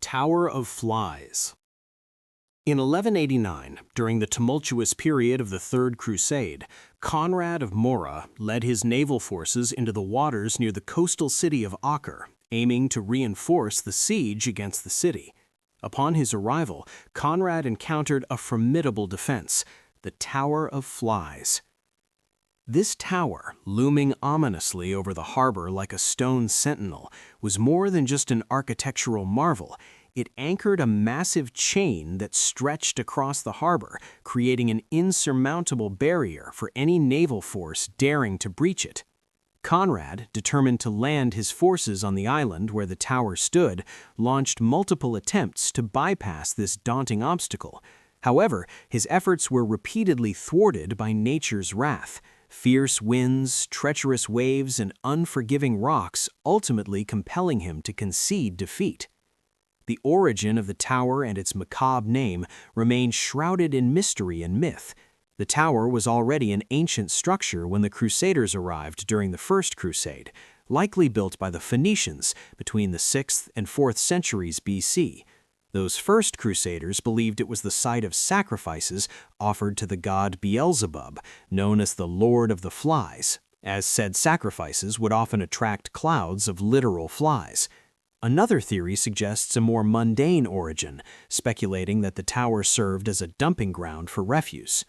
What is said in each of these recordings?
Tower of Flies. In 1189, during the tumultuous period of the Third Crusade, Conrad of Moira led his naval forces into the waters near the coastal city of Acre, aiming to reinforce the siege against the city. Upon his arrival, Conrad encountered a formidable defense, the Tower of Flies. This tower, looming ominously over the harbor like a stone sentinel, was more than just an architectural marvel. It anchored a massive chain that stretched across the harbor, creating an insurmountable barrier for any naval force daring to breach it. Conrad, determined to land his forces on the island where the tower stood, launched multiple attempts to bypass this daunting obstacle. However, his efforts were repeatedly thwarted by nature's wrath. Fierce winds, treacherous waves, and unforgiving rocks ultimately compelling him to concede defeat. The origin of the tower and its macabre name remain shrouded in mystery and myth. The tower was already an ancient structure when the Crusaders arrived during the First Crusade, likely built by the Phoenicians between the 6th and 4th centuries BC. Those first Crusaders believed it was the site of sacrifices offered to the god Beelzebub, known as the Lord of the Flies, as said sacrifices would often attract clouds of literal flies. Another theory suggests a more mundane origin, speculating that the tower served as a dumping ground for refuse.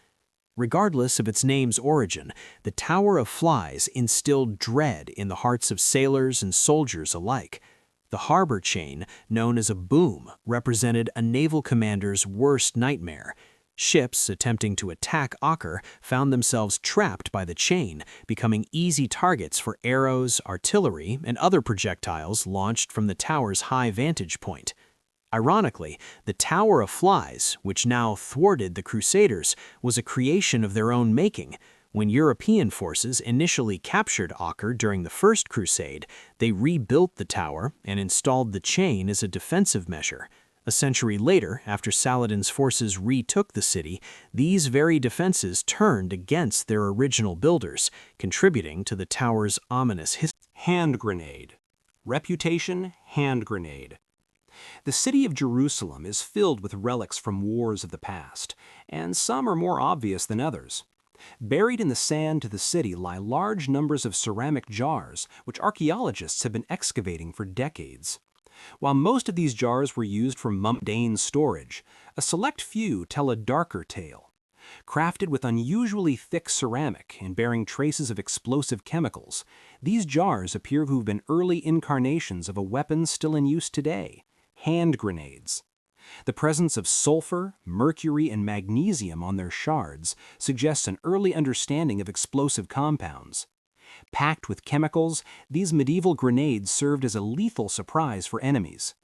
Regardless of its name's origin, the Tower of Flies instilled dread in the hearts of sailors and soldiers alike. The harbor chain, known as a boom, represented a naval commander's worst nightmare. Ships attempting to attack Acre found themselves trapped by the chain, becoming easy targets for arrows, artillery, and other projectiles launched from the tower's high vantage point. Ironically, the Tower of Flies, which now thwarted the Crusaders, was a creation of their own making. When European forces initially captured Acre during the First Crusade, they rebuilt the tower and installed the chain as a defensive measure. A century later, after Saladin's forces retook the city, these very defenses turned against their original builders, contributing to the tower's ominous history. Hand grenade. Reputation: hand grenade. The city of Jerusalem is filled with relics from wars of the past, and some are more obvious than others. Buried in the sand to the city lie large numbers of ceramic jars, which archaeologists have been excavating for decades. While most of these jars were used for mundane storage, a select few tell a darker tale. Crafted with unusually thick ceramic and bearing traces of explosive chemicals, these jars appear to have been early incarnations of a weapon still in use today: hand grenades. The presence of sulfur, mercury, and magnesium on their shards suggests an early understanding of explosive compounds. Packed with chemicals, these medieval grenades served as a lethal surprise for enemies.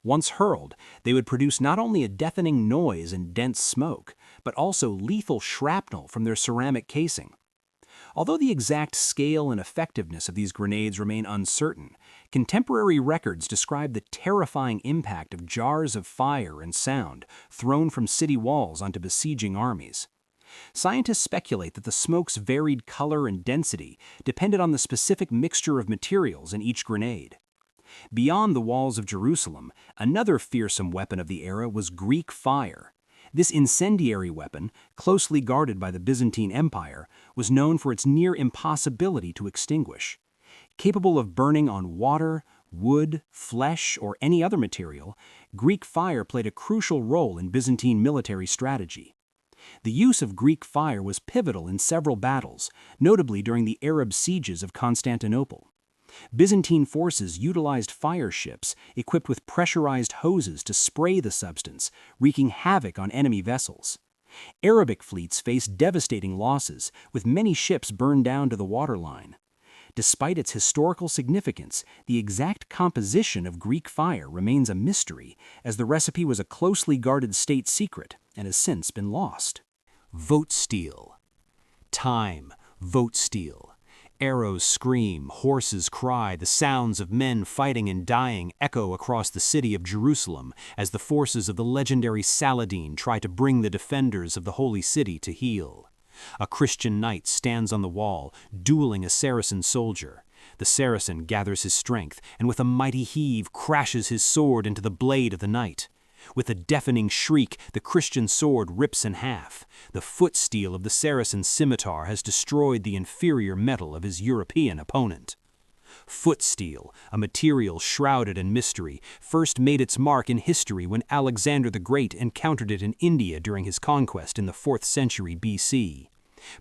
Once hurled, they would produce not only a deafening noise and dense smoke, but also lethal shrapnel from their ceramic casing. Although the exact scale and effectiveness of these grenades remain uncertain, contemporary records describe the terrifying impact of jars of fire and sound thrown from city walls onto besieging armies. Scientists speculate that the smoke's varied color and density depended on the specific mixture of materials in each grenade. Beyond the walls of Jerusalem, another fearsome weapon of the era was Greek fire. This incendiary weapon, closely guarded by the Byzantine Empire, was known for its near impossibility to extinguish. Capable of burning on water, wood, flesh, or any other material, Greek fire played a crucial role in Byzantine military strategy. The use of Greek fire was pivotal in several battles, notably during the Arab sieges of Constantinople. Byzantine forces utilized fire ships equipped with pressurized hoses to spray the substance, wreaking havoc on enemy vessels. Arabic fleets faced devastating losses, with many ships burned down to the waterline. Despite its historical significance, the exact composition of Greek fire remains a mystery, as the recipe was a closely guarded state secret and has since been lost. Vote steel. Time, vote steel. Arrows scream, horses cry, the sounds of men fighting and dying echo across the city of Jerusalem as the forces of the legendary Saladin try to bring the defenders of the holy city to heel. A Christian knight stands on the wall, dueling a Saracen soldier. The Saracen gathers his strength, and with a mighty heave crashes his sword into the blade of the knight. With a deafening shriek, the Christian sword rips in half. The foot steel of the Saracen's scimitar has destroyed the inferior metal of his European opponent. Foot steel, a material shrouded in mystery, first made its mark in history when Alexander the Great encountered it in India during his conquest in the 4th century BC.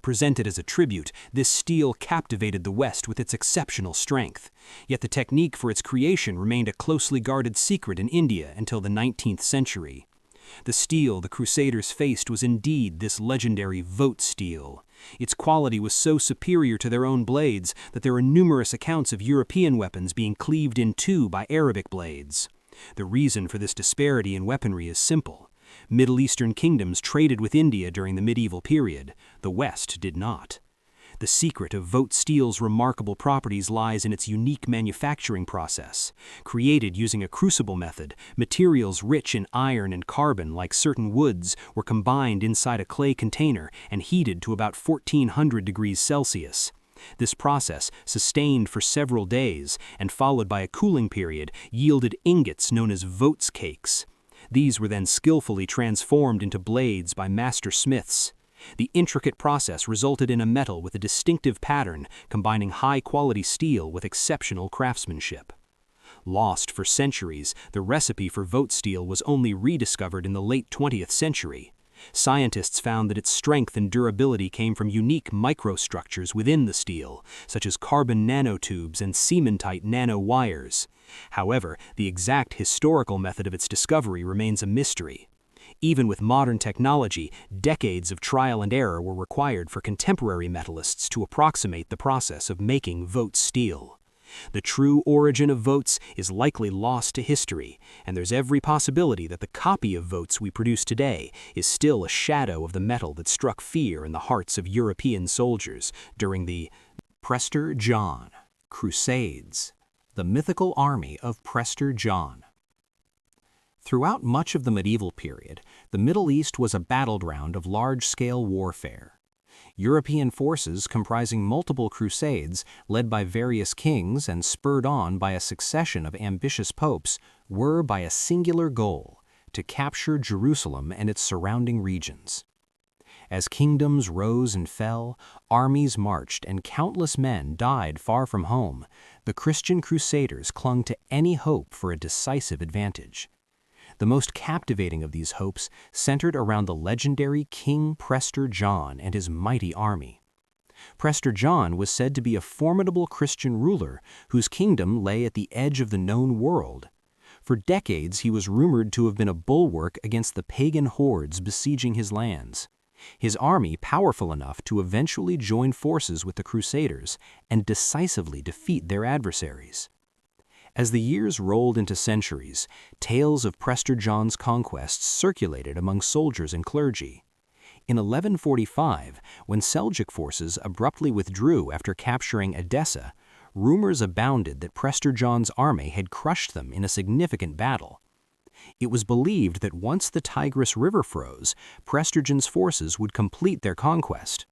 Presented as a tribute, this steel captivated the West with its exceptional strength. Yet the technique for its creation remained a closely guarded secret in India until the 19th century. The steel the Crusaders faced was indeed this legendary vote steel. Its quality was so superior to their own blades that there are numerous accounts of European weapons being cleaved in two by Arabic blades. The reason for this disparity in weaponry is simple. Middle Eastern kingdoms traded with India during the medieval period. The West did not. The secret of vote steel's remarkable properties lies in its unique manufacturing process. Created using a crucible method, materials rich in iron and carbon, like certain woods, were combined inside a clay container and heated to about 1400 degrees Celsius. This process, sustained for several days and followed by a cooling period, yielded ingots known as votes cakes. These were then skillfully transformed into blades by master smiths. The intricate process resulted in a metal with a distinctive pattern, combining high-quality steel with exceptional craftsmanship. Lost for centuries, the recipe for vote steel was only rediscovered in the late 20th century. Scientists found that its strength and durability came from unique microstructures within the steel, such as carbon nanotubes and cementite nanowires. However, the exact historical method of its discovery remains a mystery. Even with modern technology, decades of trial and error were required for contemporary metallists to approximate the process of making vote steel. The true origin of votes is likely lost to history, and there's every possibility that the copy of votes we produce today is still a shadow of the metal that struck fear in the hearts of European soldiers during the Prester John, Crusades, the mythical army of Prester John. Throughout much of the medieval period, the Middle East was a battleground of large-scale warfare. European forces comprising multiple crusades, led by various kings and spurred on by a succession of ambitious popes, were by a singular goal: to capture Jerusalem and its surrounding regions. As kingdoms rose and fell, armies marched, and countless men died far from home, the Christian Crusaders clung to any hope for a decisive advantage. The most captivating of these hopes centered around the legendary King Prester John and his mighty army. Prester John was said to be a formidable Christian ruler whose kingdom lay at the edge of the known world. For decades he was rumored to have been a bulwark against the pagan hordes besieging his lands. His army powerful enough to eventually join forces with the Crusaders and decisively defeat their adversaries. As the years rolled into centuries, tales of Prester John's conquests circulated among soldiers and clergy. In 1145, when Seljuk forces abruptly withdrew after capturing Edessa, rumors abounded that Prester John's army had crushed them in a significant battle. It was believed that once the Tigris River froze, Prester John's forces would complete their conquest.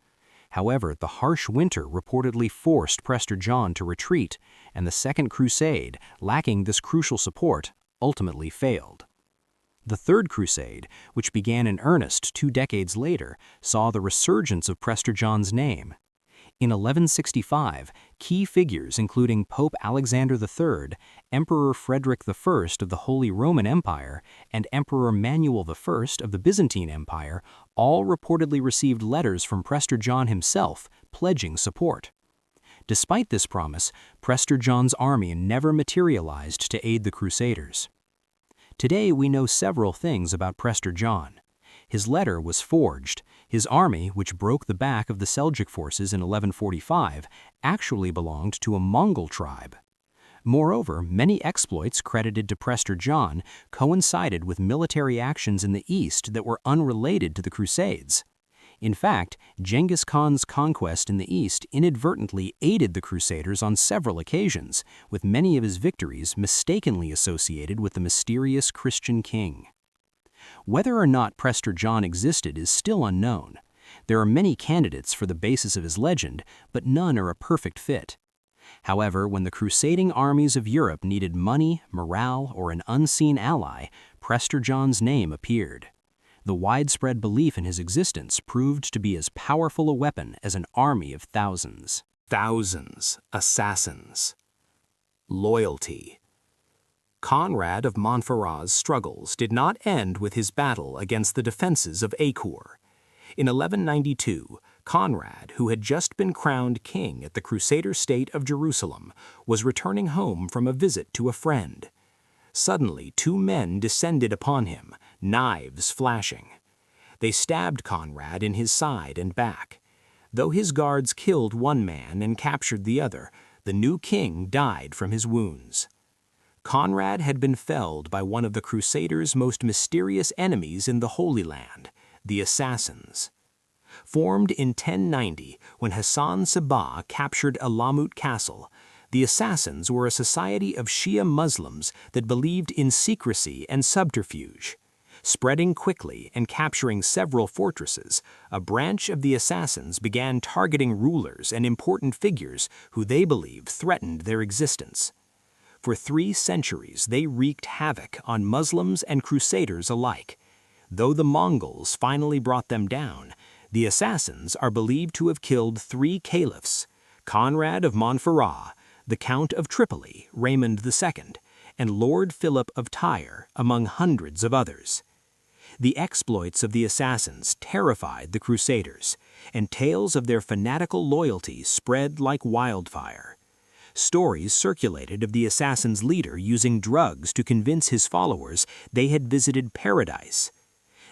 However, the harsh winter reportedly forced Prester John to retreat, and the Second Crusade, lacking this crucial support, ultimately failed. The Third Crusade, which began in earnest 2 decades later, saw the resurgence of Prester John's name. In 1165, key figures including Pope Alexander III, Emperor Frederick I of the Holy Roman Empire, and Emperor Manuel I of the Byzantine Empire all reportedly received letters from Prester John himself pledging support. Despite this promise, Prester John's army never materialized to aid the Crusaders. Today we know several things about Prester John. His letter was forged. His army, which broke the back of the Seljuk forces in 1145, actually belonged to a Mongol tribe. Moreover, many exploits credited to Prester John coincided with military actions in the East that were unrelated to the Crusades. In fact, Genghis Khan's conquest in the East inadvertently aided the Crusaders on several occasions, with many of his victories mistakenly associated with the mysterious Christian king. Whether or not Prester John existed is still unknown. There are many candidates for the basis of his legend, but none are a perfect fit. However, when the crusading armies of Europe needed money, morale, or an unseen ally, Prester John's name appeared. The widespread belief in his existence proved to be as powerful a weapon as an army of thousands. Thousands, assassins. Loyalty. Conrad of Montferrat's struggles did not end with his battle against the defenses of Acre. In 1192, Conrad, who had just been crowned king at the Crusader state of Jerusalem, was returning home from a visit to a friend. Suddenly, two men descended upon him, knives flashing. They stabbed Conrad in his side and back. Though his guards killed one man and captured the other, the new king died from his wounds. Conrad had been felled by one of the Crusaders' most mysterious enemies in the Holy Land, the Assassins. Formed in 1090 when Hassan Sabah captured Alamut Castle, the Assassins were a society of Shia Muslims that believed in secrecy and subterfuge. Spreading quickly and capturing several fortresses, a branch of the Assassins began targeting rulers and important figures who they believed threatened their existence. For 3 centuries, they wreaked havoc on Muslims and Crusaders alike. Though the Mongols finally brought them down, the Assassins are believed to have killed 3 caliphs: Conrad of Montferrat, the Count of Tripoli, Raymond II, and Lord Philip of Tyre, among hundreds of others. The exploits of the Assassins terrified the Crusaders, and tales of their fanatical loyalty spread like wildfire. Stories circulated of the Assassins' leader using drugs to convince his followers they had visited paradise.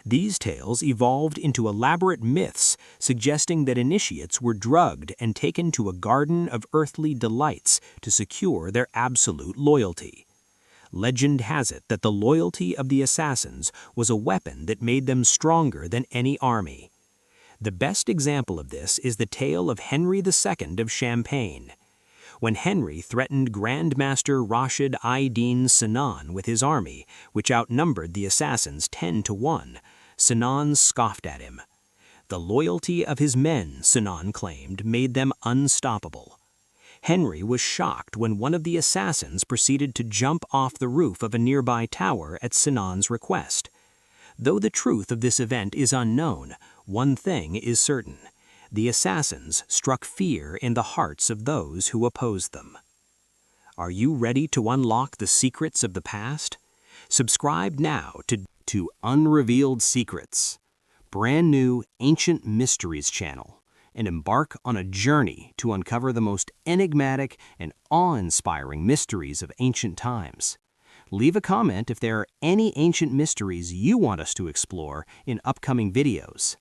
These tales evolved into elaborate myths suggesting that initiates were drugged and taken to a garden of earthly delights to secure their absolute loyalty. Legend has it that the loyalty of the Assassins was a weapon that made them stronger than any army. The best example of this is the tale of Henry II of Champagne. When Henry threatened Grand Master Rashid I-Din Sinan with his army, which outnumbered the Assassins 10-1, Sinan scoffed at him. The loyalty of his men, Sinan claimed, made them unstoppable. Henry was shocked when one of the Assassins proceeded to jump off the roof of a nearby tower at Sinan's request. Though the truth of this event is unknown, one thing is certain: the Assassins struck fear in the hearts of those who opposed them. Are you ready to unlock the secrets of the past? Subscribe now to Unrevealed Secrets, brand new Ancient Mysteries channel, and embark on a journey to uncover the most enigmatic and awe-inspiring mysteries of ancient times. Leave a comment if there are any ancient mysteries you want us to explore in upcoming videos.